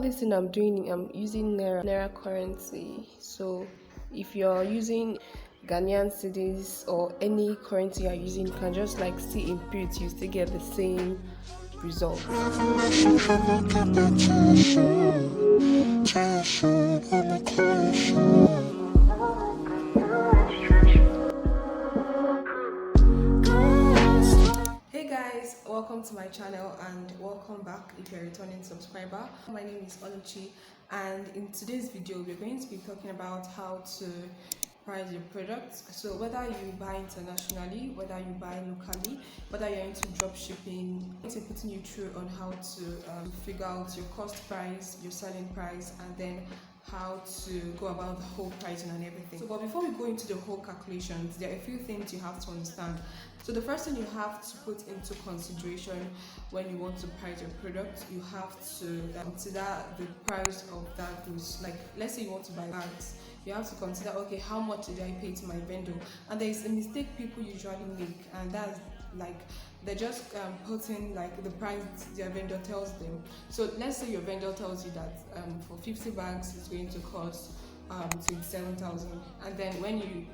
This thing I'm doing, I'm using Naira currency. So if you're using Ghanaian cedis or any currency you're using, you can just like see input, you still get the same result. Hey guys, welcome to my channel and welcome back if you're a returning subscriber. My name is Oluchi, and in today's video we're going to be talking about how to price your products. So whether you buy internationally, whether you buy locally, whether you're into drop shipping, it's putting you through on how to figure out your cost price, your selling price, and then how to go about the whole pricing and everything. So but before we go into the whole calculations, there are a few things you have to understand. So the first thing you have to put into consideration when you want to price your product, you have to consider the price of that goods. Like let's say you want to buy bags, you have to consider, okay, how much did I pay to my vendor? And there is a mistake people usually make, and that's like they're just putting like the price their vendor tells them. So let's say your vendor tells you that for 50 bags it's going to cost 27,000, and then when you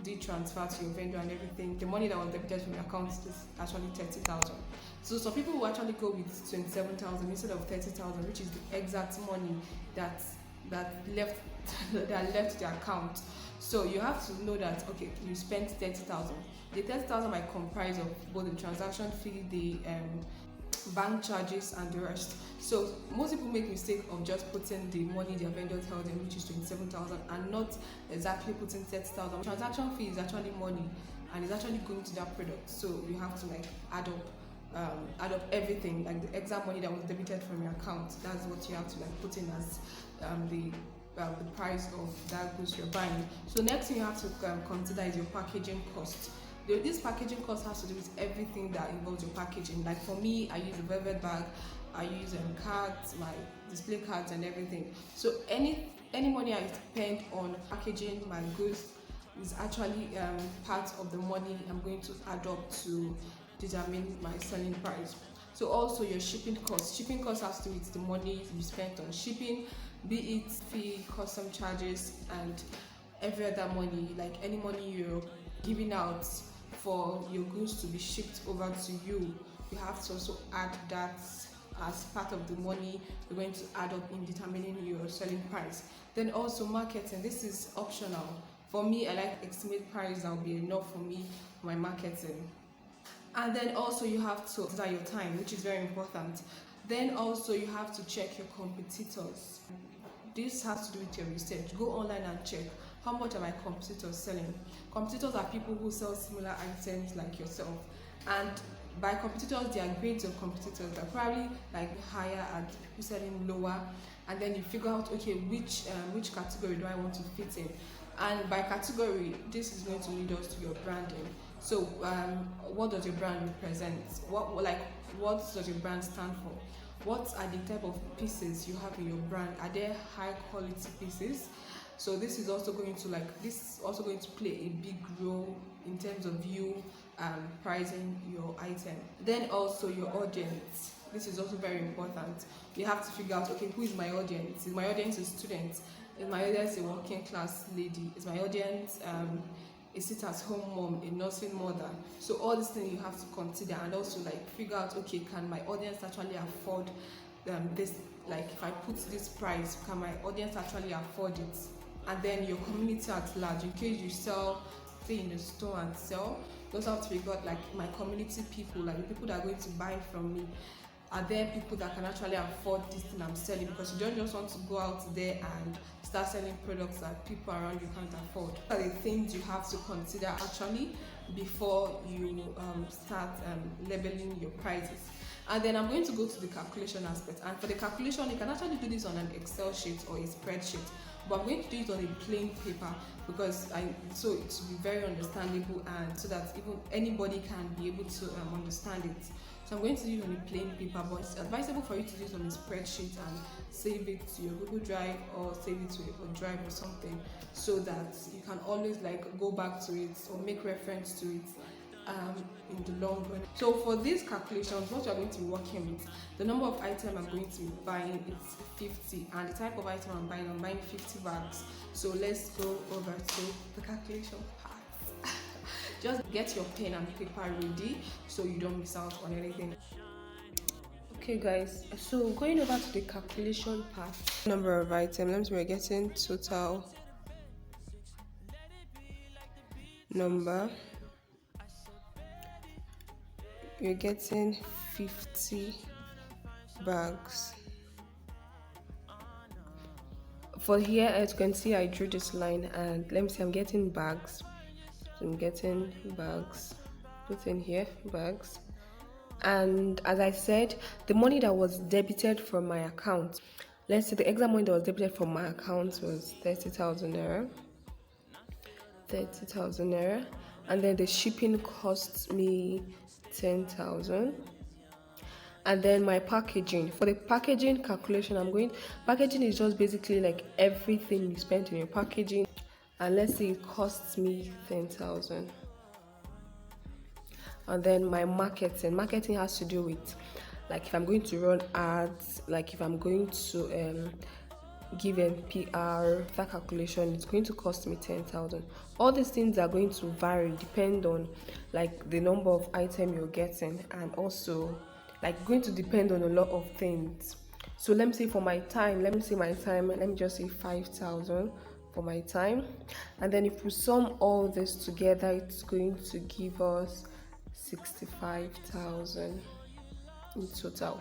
did transfer to your vendor and everything, the money that was debited from your account is actually 30,000. So some people will actually go with 27,000 instead of 30,000, which is the exact money that left that left the account. So you have to know that okay, you spent 30,000. The 30,000 might comprise of both the transaction fee, the bank charges and the rest. So most people make mistake of just putting the money their vendor tells them, which is 27,000, and not exactly putting 30,000. Transaction fee is actually money and it's actually going to that product. So you have to like add up everything, like the exact money that was debited from your account. That's what you have to like put in as the price of that goods you're buying. So next thing you have to consider is your packaging cost. This packaging cost has to do with everything that involves your packaging. Like for me, I use a velvet bag, I use cards, my display cards and everything. So any money I spend on packaging my goods is actually part of the money I'm going to add up to determine my selling price. So also your shipping cost. Shipping cost has to do with the money you spent on shipping, be it fee, custom charges, and every other money, like any money you're giving out for your goods to be shipped over to you. You have to also add that as part of the money you're going to add up in determining your selling price. Then also marketing. This is optional. For me, I like estimate price that will be enough for me for my marketing. And then also you have to consider your time, which is very important. Then also you have to check your competitors. This has to do with your research. Go online and check how much are my competitors selling. Competitors are people who sell similar items like yourself, and by competitors there are grades of competitors that probably like higher and people selling lower, and then you figure out okay which category do I want to fit in, and by category this is going to lead us to your branding. So what does your brand represent? What does your brand stand for? What are the type of pieces you have in your brand? Are there high quality pieces? So this is also going to play a big role in terms of you pricing your item. Then also your audience. This is also very important. You have to figure out, okay, who is my audience? Is my audience a student? Is my audience a working class lady? Is my audience a sit-at-home mom, a nursing mother? So all these things you have to consider, and also like figure out, okay, can my audience actually afford this? Like if I put this price, can my audience actually afford it? And then your community at large, in case you stay in a store and sell, you also have to figure out like my community people, like the people that are going to buy from me. Are there people that can actually afford this thing I'm selling? Because you don't just want to go out there and start selling products that people around you can't afford. What are the things you have to consider actually before you start labeling your prices? And then I'm going to go to the calculation aspect. And for the calculation, you can actually do this on an Excel sheet or a spreadsheet. But I'm going to do it on a plain paper because so it will be very understandable, and so that even anybody can be able to understand it. So I'm going to do it on a plain paper, but it's advisable for you to do it on a spreadsheet and save it to your Google Drive or save it to a drive or something, so that you can always like go back to it or make reference to it in the long run. So for these calculations, what you're going to be working with, the number of items I'm going to be buying is 50, and the type of item I'm buying 50 bags. So let's go over to the calculation part. Just get your pen and paper ready so you don't miss out on anything. Okay guys, so going over to the calculation part, number of items, we're getting total number, you're getting 50 bags. For here, as you can see, I drew this line, and let me see, I'm getting bags. So I'm getting bags, put in here bags. And as I said, the money that was debited from my account, let's say the exact money that was debited from my account was 30,000 naira. 30,000 naira, and then the shipping costs me 10,000. And then my packaging, for the packaging calculation, packaging is just basically like everything you spent in your packaging, and let's say it costs me 10,000. And then my marketing has to do with, like, if I'm going to run ads, like if I'm going to give NPR, that calculation, it's going to cost me 10,000. All these things are going to vary, depend on like the number of item you're getting, and also like going to depend on a lot of things. So let me say for my time, let me just say 5,000 for my time, and then if we sum all this together, it's going to give us 65,000 in total.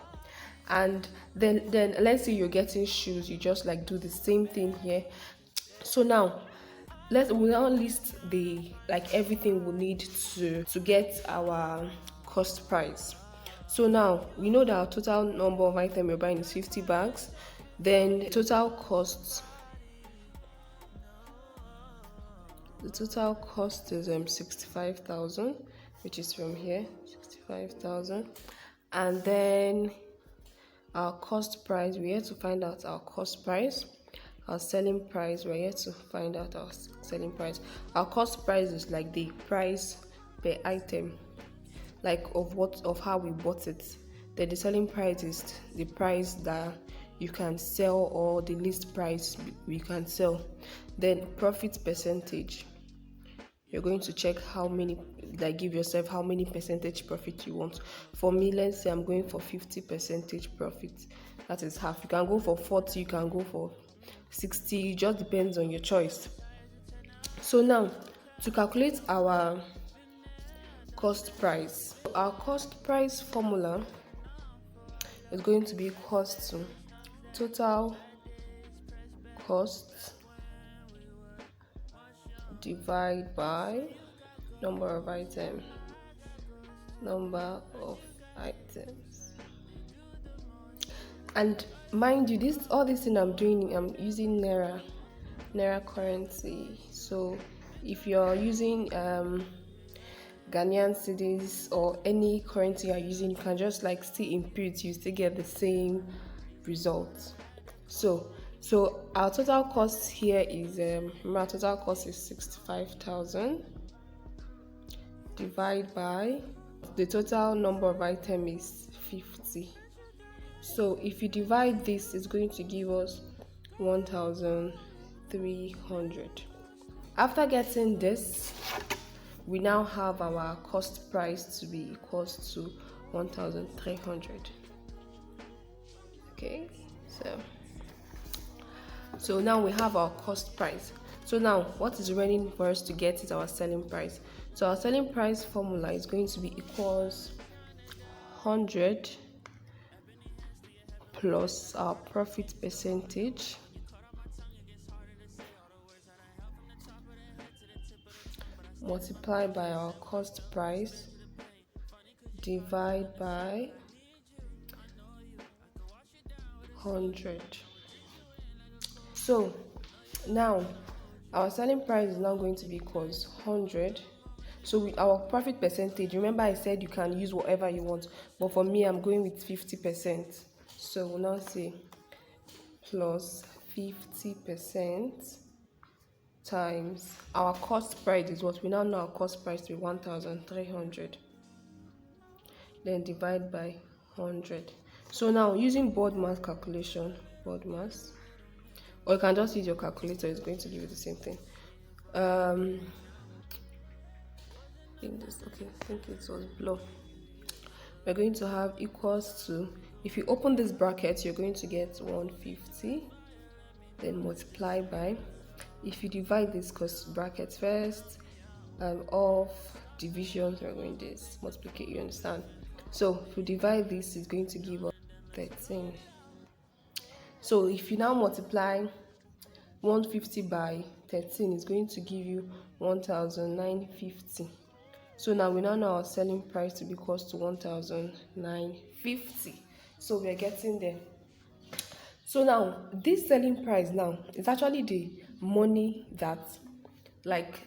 And then let's say you're getting shoes, you just like do the same thing here. So now we'll now list the like everything we need to get our cost price. So now we know that our total number of items we're buying is 50 bags. Then the total cost is 65,000, which is from here, 65,000. And then our cost price, we have to find out our cost price. Our selling price, we're here to find out our selling price. Our cost price is like the price per item, like of how we bought it. Then the selling price is the price that you can sell, or the least price you can sell. Then profit percentage, you're going to check how many, like give yourself how many percentage profit you want. For me, let's say I'm going for 50% profit. That is half. You can go for 40, you can go for 60, it just depends on your choice. So now to calculate our cost price, our cost price formula is going to be equals to total cost divide by number of items. And mind you, all this thing I'm doing, I'm using naira currency. So if you're using Ghanaian cedis or any currency you're using, you can just like still input, you still get the same result. So our total cost here is our total cost is 65,000 divided by the total number of items is 50. So if you divide this, it's going to give us 1,300. After getting this, we now have our cost price to be equals to 1,300. Okay, so now we have our cost price. So now what is remaining for us to get is our selling price. So our selling price formula is going to be equals 100 plus our profit percentage multiplied by our cost price divide by 100. So now our selling price is now going to be equals 100. So with our profit percentage, remember I said you can use whatever you want, but for me I'm going with 50%. So we'll now say plus 50% times our cost price is what we now know our cost price to be 1,300, then divide by 100. So now using board mass calculation, board mass, or you can just use your calculator, it's going to give you the same thing. I think it was below. We're going to have equals to, if you open this bracket, you're going to get 150, then multiply by, if you divide this cost bracket first, of divisions, we're going to this multiplicate, you understand? So if you divide this, it's going to give us 13. So if you now multiply 150 by 13, it's going to give you 1,950. So now we now know our selling price to be equals to 1,950. So we are getting there. So now this selling price now is actually the money that like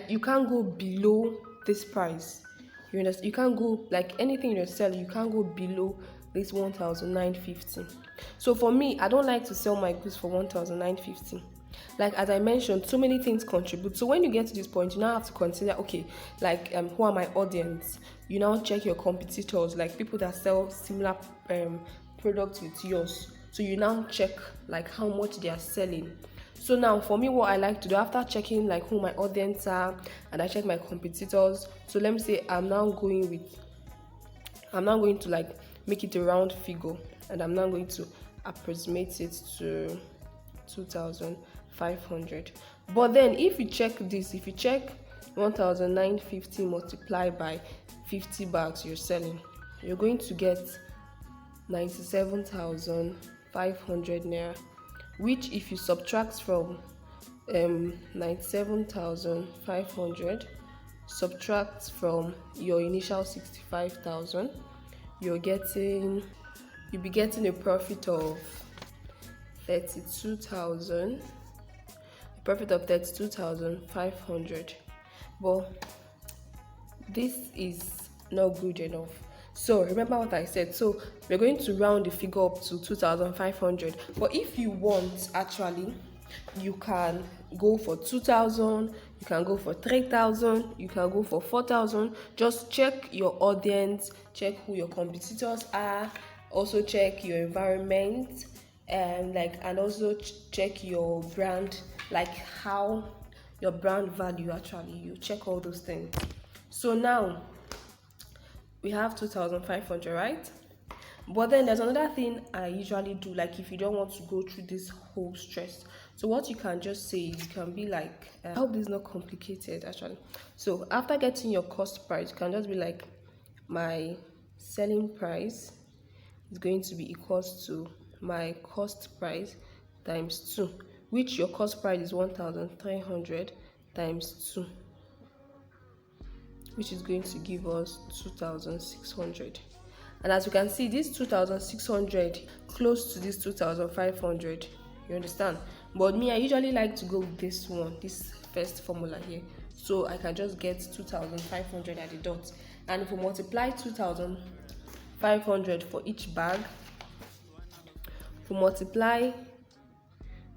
you can't go below this price. You understand? You can't go, like anything you're selling, you can't go below this 1,950. So for me, I don't like to sell my goods for 1,950. Like as I mentioned, so many things contribute. So when you get to this point, you now have to consider, okay, like who are my audience? You now check your competitors, like people that sell similar products with yours. So you now check like how much they are selling. So now for me, what I like to do after checking like who my audience are, and I check my competitors. So let me say I'm now going to like make it a round figure, and I'm now going to approximate it to 2,500. But then if you check this, if you check 1,950 multiplied by 50 bags you're selling, you're going to get 97,500 naira, which if you subtract from 97,500 subtract from your initial 65,000, you'll be getting a profit of 32,500. But this is not good enough. So remember what I said. So we're going to round the figure up to 2,500. But if you want, actually, you can go for 2,000, you can go for 3,000, you can go for 4,000. Just check your audience, check who your competitors are, also check your environment, and also check your brand, like how your brand value actually. You check all those things. So now we have 2,500, right? But then there's another thing I usually do, like if you don't want to go through this whole stress. So what you can just say is, you can be like, I hope this is not complicated actually. So after getting your cost price, you can just be like, my selling price is going to be equals to my cost price times 2, which your cost price is 1,300 times 2, which is going to give us 2,600. And as you can see, this 2,600 close to this 2,500, you understand? But me, I usually like to go with this one, this first formula here. So I can just get 2,500 at the dot. And if we multiply 2,500 for each bag, if we multiply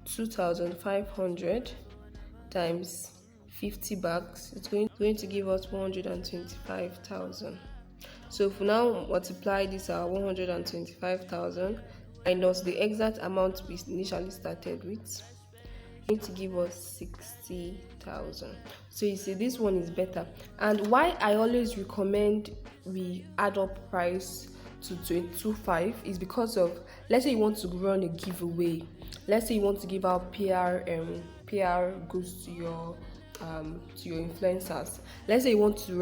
2,500 times 50 bags, it's going to give us 125,000. So if we now multiply this 125,000 minus the exact amount we initially started with, it's going to give us 60,000. So you see, this one is better. And why I always recommend we add up price to 22.5 is because of, let's say you want to run a giveaway, let's say you want to give out PR goods to your influencers, let's say you want to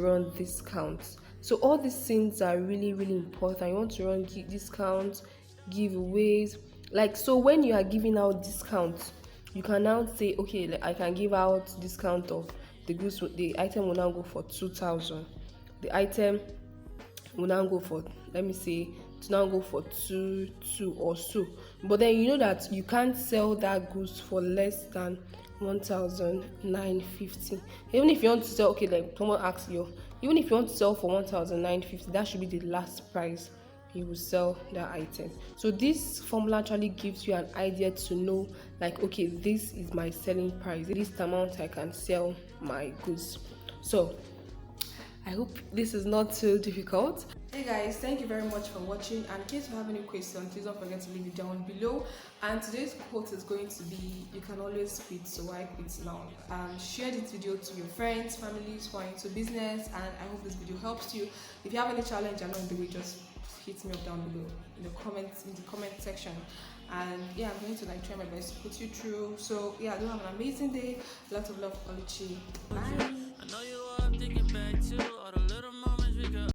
run discounts. So all these things are really, really important. You want to run discounts, giveaways. Like, so when you are giving out discounts, you can now say, okay, like, I can give out discount of the goods. The item will now go for 2,000. The item will now go for, let me say, to now go for 2 or so. But then you know that you can't sell that goods for less than 1,950. Even if you want to sell, okay, like someone asks you, even if you want to sell for 1,950, that should be the last price you will sell that item. So this formula actually gives you an idea to know, like, okay, this is my selling price, this amount I can sell my goods. So I hope this is not too difficult. Hey guys, thank you very much for watching, and in case you have any questions, please don't forget to leave it down below. And today's quote is going to be, you can always quit, so why quit now? Share this video to your friends, families who are into business, and I hope this video helps you. If you have any challenge along the way, just hit me up down below in the comment section. And yeah, I'm going to try my best to put you through. So yeah, do have an amazing day. Lots of love, Oluchi. Bye.